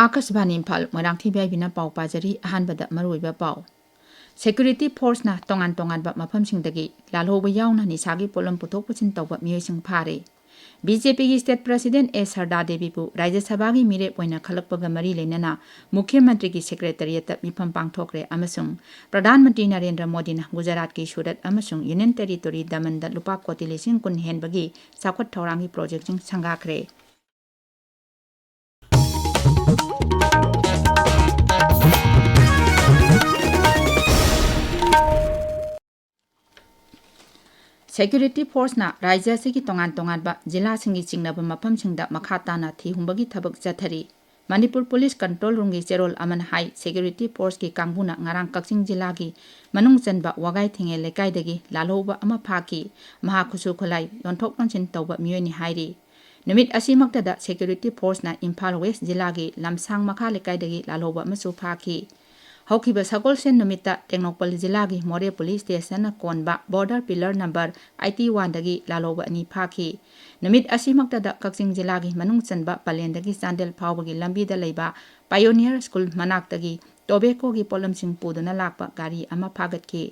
आकाशवाणी इम्फाल मोइरांगथेम बिना पाउ पाजरी अहानबदा मरुइबा पाउ सेक्यूरिटी फोर्स ना तोंगान तोंगान बा मफमसिंगदगी लालहोब यावना निसागी पोलम पुथोक पुचिन तौबा मियोइसिंग फारे बीजेपी की स्टेट प्रेसिडेंट ए सरदा देवी को राज्य सभा की मिरेप ओइना खलकपगा मरी लेनना मुख्यमंत्री की सेक्रेटरिएट मिफम पांगथोकरे अमसुंग प्रधानमंत्री नरेंद्र मोदी ना गुजरात की सूरत अमसुंग यूनियन टेरिटोरी दमनदा लुपा कोटी लिसिंग कुन हेनबगी साखोट थौरांगी प्रोजेक्ट संगाखरे सेक्यूरिटी फोर्स ना राज्य से तोंगान तोंगान बा जिला सिंगी चिंगनब मफम सिंगदा मखा ताना थी हुंबगी थबक जथरी मणिपुर पुलिस कंट्रोल रूम की चेरोल अमन हाई सेक्यूरिटी फोर्स की कांगबुना ngarang कक्सिंग जिला की मनुंग चनबा वगाई थिंगे लेकाइदगी लालहोबा अमा फाकी महा खुसु खुलाई योंथोक लोंचिन तौबा मियोनि हाइरी नुमित असीमक्तदा सेक्यूरिटी फोर्स ना इम्फाल वेस्ट जिला की लमसांग मखा लेकाइदगी लालहोबा अमसु फाकी हौखिबा सगोलसेन नुमित्ता टेक्नोपल जिला की मोरे पुलिस स्टेशन कोनबा बॉर्डर पिलर नंबर 81 दगी लालोबा अनि फाखी नुमित असीमक्तदा कक्सिंग जिला की मनुंग चनबा पलेंदगी चांदेल फावबगी लंबीदा लेबा पायोनियर स्कूल मनाक्तगी टोबेको की पोलमसिंग पुदुना लाकपा गाड़ी अमा फागतकी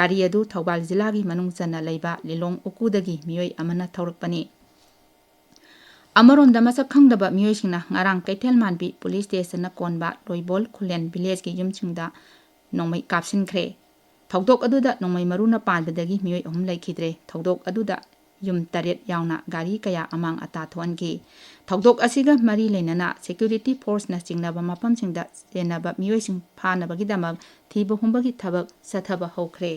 गाड़ी अदु थौबाल जिला की मनुंग चन्ना लेबा लिलोंग उकुदगी मियोय अमना थौरकपनी अमरोंदा मसक खंगदबा मियोयसिंगना ngarang कैथेल Manbi police station कोनबा लोइबोल खुलेन village की युमसिंगदा नोंमै कापसिनख्रे थौदोक अदुदा नोंमै मरुना पानबदगी मियोय अहुम लैखिद्रे थौदोक अदुदा युम तरेट यावना गाड़ी कया अमांग अता थोनकी थौदोक असिगा मरी लेनना सेक्यूरिटी फोर्स ना चिंगनबा मफमसिंगदा जेनबा मियोयसिंग फानबगीदमक थीब हुंबगी थबक सथबा हौख्रे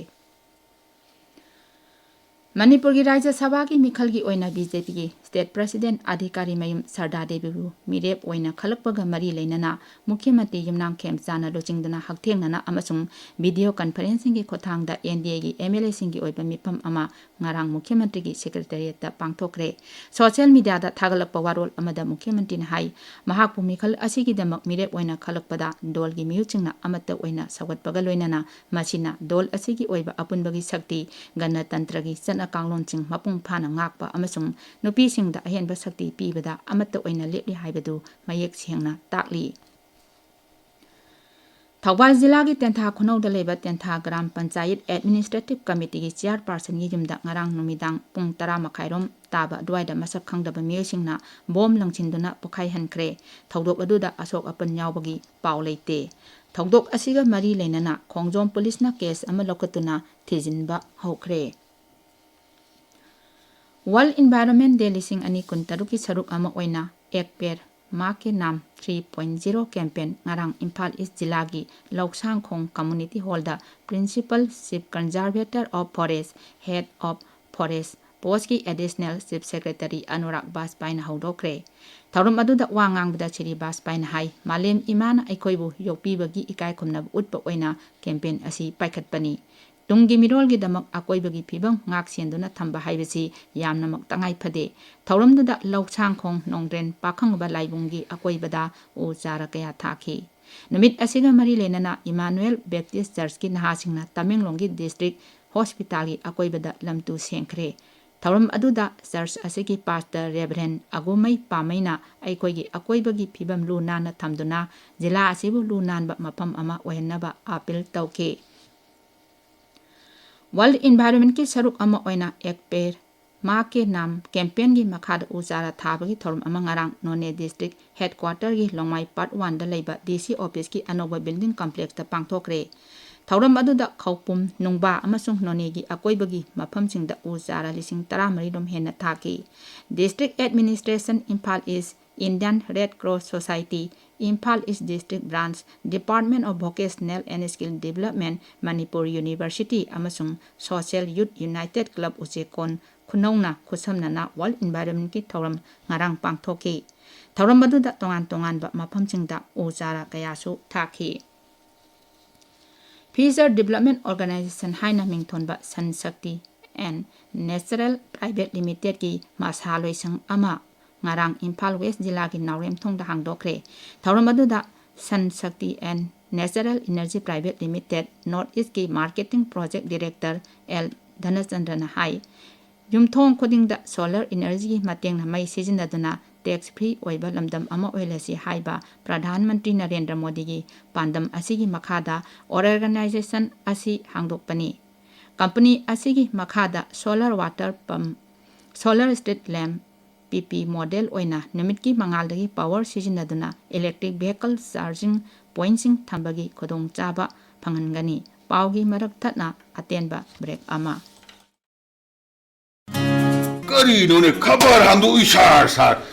मणिपुर की राज्य सभा की मिखल की ओइना बीजेपी की स्टेट प्रेसिडेंट अधिकारी मयुम सरदा देवीबु मिरेप ओइना खलकपगा मरी लेनना मुख्यमंत्री युमनाम खेमचाना लोचिंगदना हकथेंगना अमसुंग वीडियो कॉन्फ्रेंसिंग की खोथांगदा एनडीए की एमएलए सिंग की ओइबा मिफम अमा ngarang मुख्यमंत्री की सेक्रेटरिएट पांगथोकरे सोशल मीडिया दा थागलकपा वारोल अमदा मुख्यमंत्री ने हाई महाकपु मिखल असिगिदमक मिरेप ओइना खलकपदा दोल की मियुचिंगना अमत ओइना सवतपगा लोइनना मसिना दोल असिगी ओइबा अपुनबगी शक्ति गणतंत्र की कांगलोंचिंग मपुंग फाना ngakpa amasung nupi singda ahenba sakti pibada amatta oina lepli haibadu mayek sengna takli Thoubal जिला की तेंथा खुनौदा लेबा तेंथा ग्राम पंचायत एडमिनिस्ट्रेटिव कमिटी की चेयरपर्सन की युमदा ngarang नुमिदांग पुंग 10 मखाइरोम ताबा द्वाइदा मसक खंगदबा मियोसिंगना बोम लंचिंदुना पुखाइ हनख्रे थौदोक अदुदा अशोक अपन यावबगी पाउ लेते थौदोक असिगा मरी लेनना खोंगजोम पुलिसना केस अमा लौकतुना थिजिनबा हौख्रे वर्ल्ड इन्वायरमेंट डे लिसिंग अनि कुंतरु की सरुक अमा ओइना एक पेड़ माँ के नाम 3.0 कैंपेन ngarang इम्फाल ईस्ट जिला की लौसांगखोंग कम्युनिटी हॉल दा principal chief conservator of forest head of forest post की एडिशनल चीफ सेक्रेटरी अनुराग बाजपाइन हौदोक्रे थौरम अदुदा वा ngangbदा श्री बाजपाइन हाई मालेम इमाना अखोइबु योक्पीबगी इकाय खुमनब उटप ओइना कैंपेन असी पाइखतपनी तुंगी मिरोल की दमक अकोइबगी फिबम ngak सेंदुना थंबा हाइबसी यामनमक तंगाइ फदे थौरमदुदा लौसांगखोंग नोंग्रेन पाखंगबा लाइबुंगी अकोइबदा उ चारा कया थाखी नुमित असिगा मरी लेनना इमानुएल बैप्टिस्ट चर्च की नहासिंगना तमेंगलोंगी डिस्ट्रिक्ट हॉस्पिटल की अकोइबदा लमतु सेंख्रे थौरम अदुदा चर्च असिगी पास्टर रेवरेंड अगुमै पामैना अकोइगी अकोइबगी फिबम लु नाना थमदुना जिला असिबु लु नानबा मफम अमा ओहनबा अपील तौके वर्ल्ड इन्वायरमेंट की सरुक अमा ओइना एक पेड़ माँ के नाम कैंपेन की मखाद उचारा थाबगी थोरम अमा ngarang नोने डिस्ट्रिक्ट हेडक्वार्टर की लोंगमाई पार्ट 1 दा लेबा डीसी ऑफिस की अनोबा बिल्डिंग कॉम्प्लेक्स दा पांगथोकरे थौरम अदुदा खौपुम नुंगबा अमसुंग नोने की अकोइबगी मफमसिंगदा उचारा लिसिंग 13 रोम हेना थाकी district administration Imphal east Indian red cross society Imphal East District Branch, Department of Vocational and Skill Development, Manipuri University, amasung Social Youth United Club Uchekon, Kunauna, Kusamnana, World Environment ki Thauram ngarang pangthoki. Thauram baduda tongan ba maphamsingda ujara kayasu thaki. Future Development Organization haina mingthonba Sun Shakti and Natural Private Limited ki masaloisang ama ngarang Imphal West जिला की Naorem थोंगदा हांगदोक्रे थौरम अदुदा sun Shakti and natural energy private limited north east की marketing project director L Dhanchandran हाई युमथोंग खुदिंगदा solar energy की मतेंगना मई सिजिनदुना tax free oiba lamdam ama oilasi haiba Pradhan Mantri Narendra Modi gi pandam asigi makhada organization asi hangdokpani company asigi makhada solar water pump solar street lamp PP model oina numit ki mangal dagi power sijinaduna electric vehicle charging points thambagi khodong chaba phangangani paugi marak thatna atenba break ama Kari no ne khabar handu sar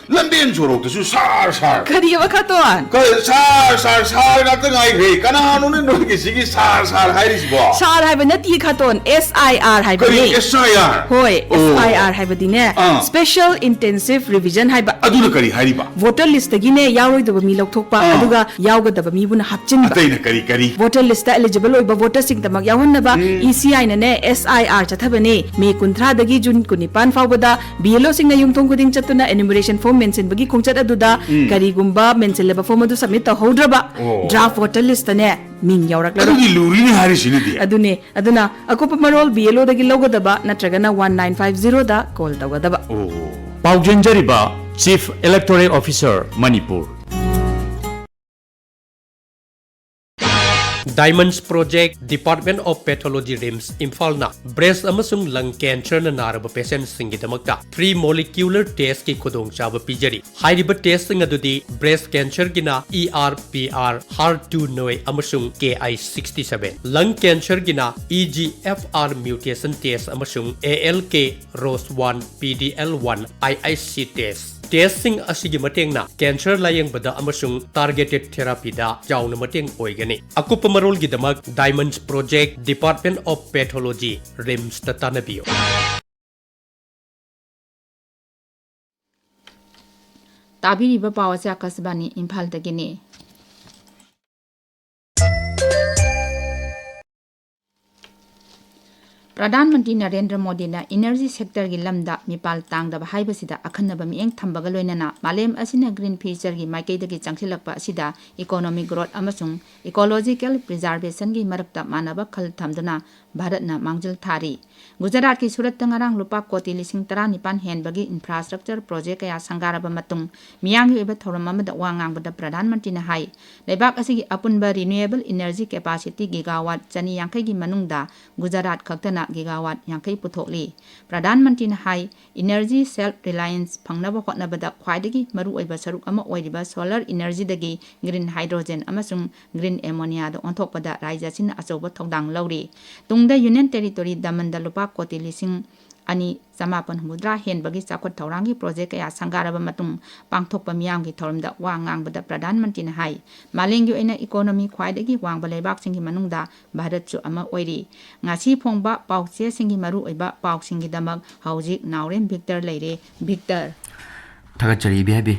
lamben chorok tu sar Kari ba khaton ka sar na ta ngai he kana no ne no ki sigi sar hairis bo Sar hai ba nati khaton SIR hai ba kari SIR hoi SIR hai ba dine special intensive revision hai ba adu na kari hairi ba voter list gi ne yawoi da ba mi lokthokpa aduga yawga da ba mi buna hapchin ba atai na kari voter list ta eligible oiba voter sing damak yawon na ba ECI na ne SIR chathabane me 13 dagi June 19 fawbada BLO sing na yumthong kuding chatuna enumeration form mention bagi khongchat aduda kari gumba mention leba form adu submit ta hodraba draft voter list ne ming yawrak la adu luri ni hari sini dia aduna akopa marol BLO dagi logodaba natragana 1950 da call tawgadaba Paujenjariba Chief Electoral Officer Manipur Diamonds Project Department of Pathology RIMS Imphal na breast amasung lung cancer na naraba patients singidamakta 3 molecular test ki khudong chaba pijari hairiba test nga dudi breast cancer gina ERPR HER2 noi amasung KI67 lung cancer gina EGFR mutation test amasung ALK ROS1 PDL1 IIC testing asigi mateng na cancer layang bada amasung targeted therapy da jauna mateng oigani akupa marol gidamak Diamonds Project Department of Pathology RIMS tatanabiyo tabiriba pawasa kasbani Imphal dagini Pradhan Mantri Narendra Modi na energy sector gi lamda mipal tangdaba haibasida akhanaba mieng thambaga loinana malem asina green future gi maikaidagi changsilakpa asida economic growth amasung ecological preservation gi marakta manaba khal thamduna Bharatna mangjil thari Gujarat ki Surat tangarang lupa koti lising tara nipan henbagi infrastructure project kaya sangaraba matung miyang yu eba thoram amada wangang bada Pradhan Mantri na hai lebak asigi apunba renewable energy capacity gigawatt chani yangkai gi manungda Gujarat khaktana gigawatt yangkai puthokli Pradhan Mantri na hai energy self reliance phangnaba hotnabada khwaidagi maru oiba saruk ama oiriba solar energy dagi green hydrogen amasung green ammonia da onthokpada raijasina achoba thodang lauri tungda union territory damanda lupa koti lising ani samapan mudra hen bagi chakot thaurangi project kaya sangaraba matung pangthokpa miyam gi thoramda wa ngangbada Pradhan Mantri na hai malenggi oina economy khwaidagi wangba leibak singi manungda Bharat chu ama oiri ngasi phongba pauche singi maru oiba pausingi damak haujik Naorem Victor leire Victor Thagachari Ibehaibi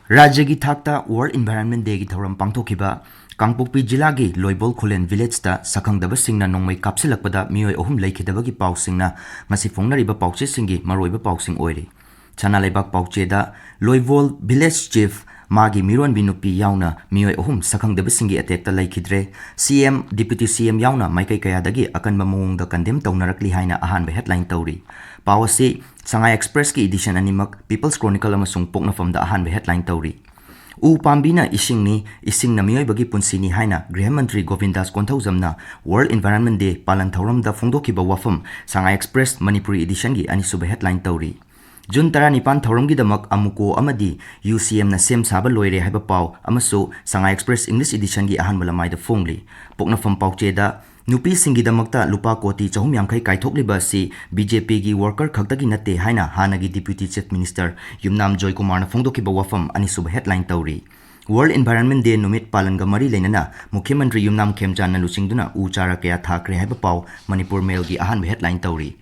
Rajya gi thakta World Environment Day gi thoram pangthokiba Kangpokpi jila gi Loibol Khulen village ta sakhangdaba singna nongmai kapsilakpada mioi ohum leikidabagi pausingna ngasi fongnariba pauche singi maroiba pausing oiri chana leibak pauche da Loibol village chief magi miron binupi yauna mioi ohum sakhangdaba singi attack ta leikidre CM deputy CM yauna maikai kaya dagi akan mamung da condemn taunarakli haina ahan be headline tauri pawasi Sangai Express ki edition animak People's Chronicle amasung poknafam da ahan be headline tauri U pambina ising na miyoy bagi punsini haina Griha Mantri Govindas Konthaujamna World Environment Day palan thauram da phongdokiba wafam Sangai Express Manipuri edition gi ani suba headline tauri June 19 thauram gi damak amuko amadi UCM na sem saba loire haiba paw amasu Sangai Express English edition gi ahan malamai da phongli poknafam pauche da Nupi singi damakta lupa koti chahum yangkai kaithokliba si BJP gi worker khaktagi natte haina hanagi deputy chief minister Yumnam Joy Kumar na phongdokiba wafam ani suba headline tauri World Environment Day numit palanga mari leinana Mukhyamantri Yumnam Khemchan na luchingduna uchara kaya thakre haiba paw Manipur Mail gi ahan headline tauri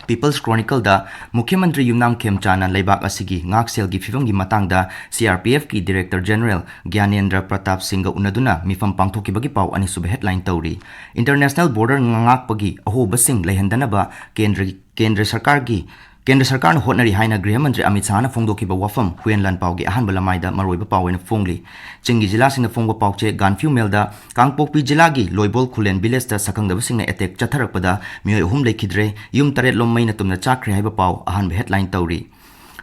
People's Chronicle da Mukhyamantri Yumnam Khemchan na leibak asigi ngaksel gi fivang gi matangda CRPF ki Director General Gyanendra Pratap Singh unaduna mifam pangthokibagi paw ani sub headline tauri International border ngakpagi aho basing leihandanaba Kendra Sarkar na hotnari haina Griha Mantri Amit Shah na phongdokiba wafam Huyenlan pawgi ahan balamaida maroiba pawena phongli Chingi jila singna phongba pawche Ganfew Melda Kangpokpi jila gi Loibol Khulen village ta sakhangdaba singna attack chatharakpada mioi ohum leikidre yum taret lom maina tumna chakre haiba paw ahan headline tauri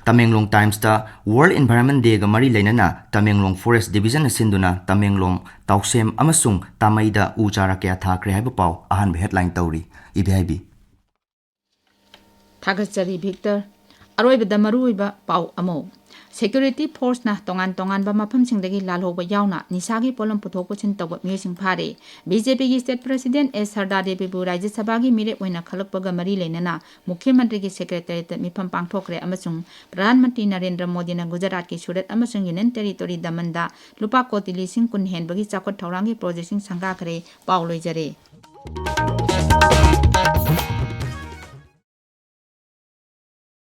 Tamenglong Times ta World Environment Day ga mari leinana Tamenglong Forest Division asinduna Tamenglong Tausem amasung Tamaida uchara kya thakre haiba pau ahan headline tauri Ibehaibi Thagachari Victor Aroibada maruiba pau amo Security Force na tongan ba mafam singdagi lalhoba yauna nisagi polam puthok puchin tawba myusing phare BJP gi State President S Sardar Devi bu Rajya Sabha gi mire oina khalakpaga mari leinana Mukhy Mantri gi Secretariat mifam pangthokre amasung Pradhan Mantri Narendra Modi na Gujarat ki Surat amasung Union Territory Damanda lupa koti lising kun hen bagi chakot thaurangi project sing sangga khare pau loijare